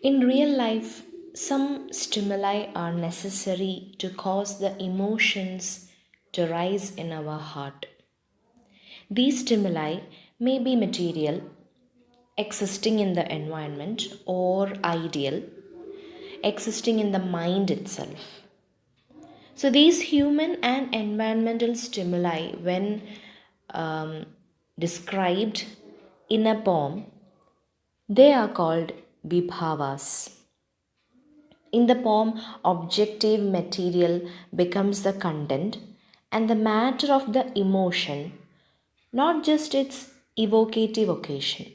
In real life, some stimuli are necessary to cause the emotions to rise in our heart. These stimuli may be material, existing in the environment, or ideal, existing in the mind itself. So, these human and environmental stimuli, when um, described in a poem, they are called vibhavas. In the poem, objective material becomes the content and the matter of the emotion, not just its evocative occasion.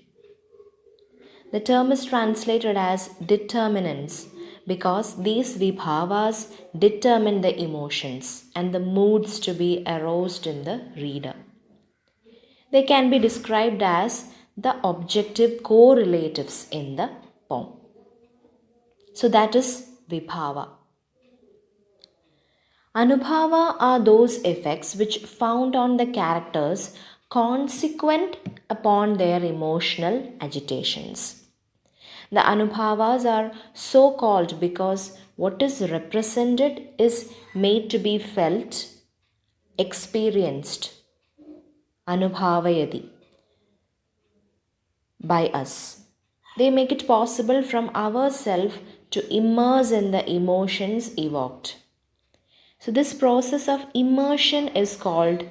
The term is translated as determinants because these vibhavas determine the emotions and the moods to be aroused in the reader. They can be described as the objective correlatives in the poem. So that is vibhava. Anubhava are those effects which found on the characters consequent upon their emotional agitations. The Anubhavas are so called because what is represented is made to be felt, experienced, Anubhavayadi, by us. They make it possible from ourselves to immerse in the emotions evoked. So, this process of immersion is called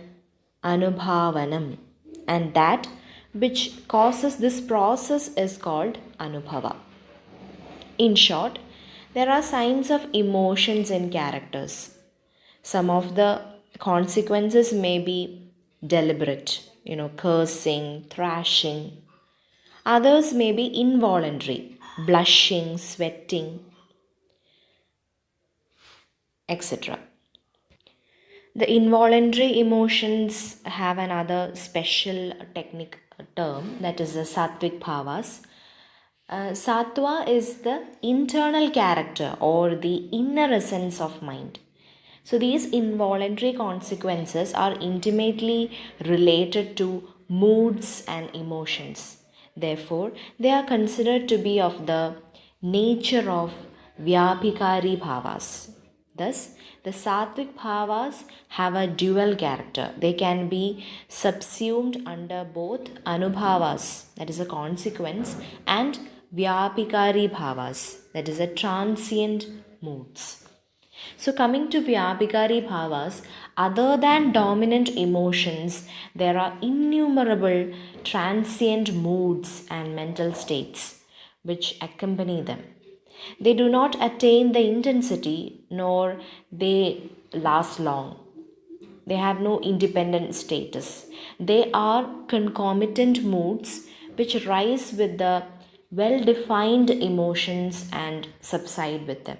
Anubhavanam, and that which causes this process is called Anubhava. In short, there are signs of emotions in characters. Some of the consequences may be deliberate, cursing, thrashing. Others may be involuntary, blushing, sweating, etc. The involuntary emotions have another special technique term, that is the sattvic bhavas. Sattva is the internal character or the inner essence of mind. So these involuntary consequences are intimately related to moods and emotions. Therefore, they are considered to be of the nature of Vyabhikari bhavas. Thus, the sattvic bhavas have a dual character. They can be subsumed under both anubhavas, that is a consequence, and vyapikari bhavas, that is a transient moods. So, coming to vyapikari bhavas, other than dominant emotions, there are innumerable transient moods and mental states which accompany them. They do not attain the intensity nor they last long. They have no independent status. They are concomitant moods which rise with the well defined emotions and subside with them.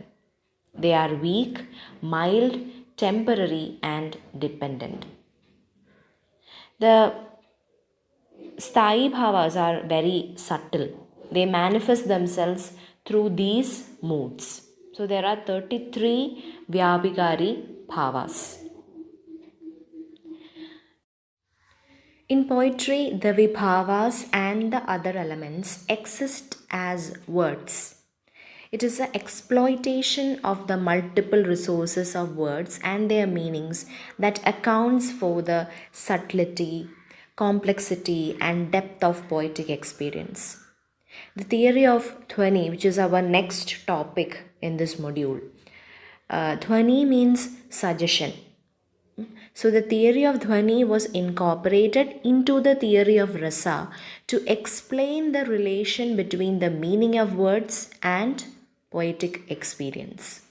They are weak, mild, temporary, and dependent. The Sthayi bhavas are very subtle. They manifest themselves through these moods. So there are 33 Vyabhikari bhavas. In poetry, the vibhavas and the other elements exist as words. It is the exploitation of the multiple resources of words and their meanings that accounts for the subtlety, complexity, and depth of poetic experience. The theory of Dhwani, which is our next topic in this module, Dhwani means suggestion. So, the theory of Dhwani was incorporated into the theory of Rasa to explain the relation between the meaning of words and poetic experience.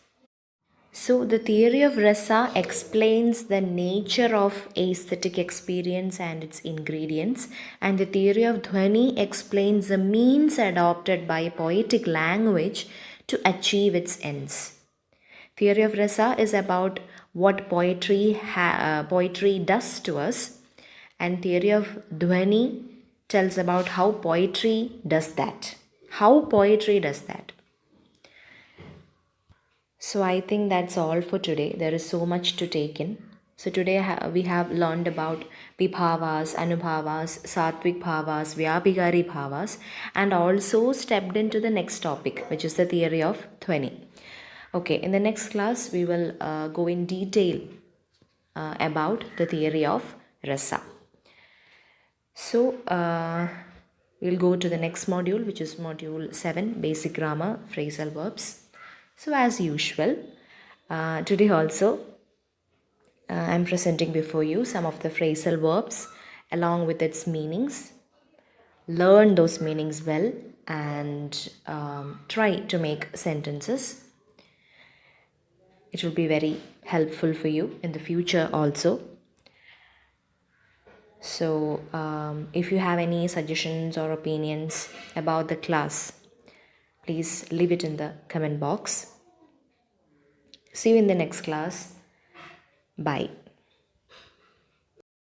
So, the theory of Rasa explains the nature of aesthetic experience and its ingredients, and the theory of Dhwani explains the means adopted by poetic language to achieve its ends. Theory of Rasa is about what poetry does to us, and theory of Dhwani tells about how poetry does that. How poetry does that. So I think that's all for today. There is so much to take in. So today we have learned about Vibhavas, Anubhavas, Satvik Bhavas, Vyabhigari Bhavas, and also stepped into the next topic, which is the theory of Dhvani. Okay, in the next class we will go in detail about the theory of Rasa. So we'll go to the next module, which is module 7, basic grammar, phrasal verbs. So as usual, today also I'm presenting before you some of the phrasal verbs along with its meanings. Learn those meanings well and try to make sentences. It will be very helpful for you in the future also. So if you have any suggestions or opinions about the class, please leave it in the comment box. See you in the next class. Bye.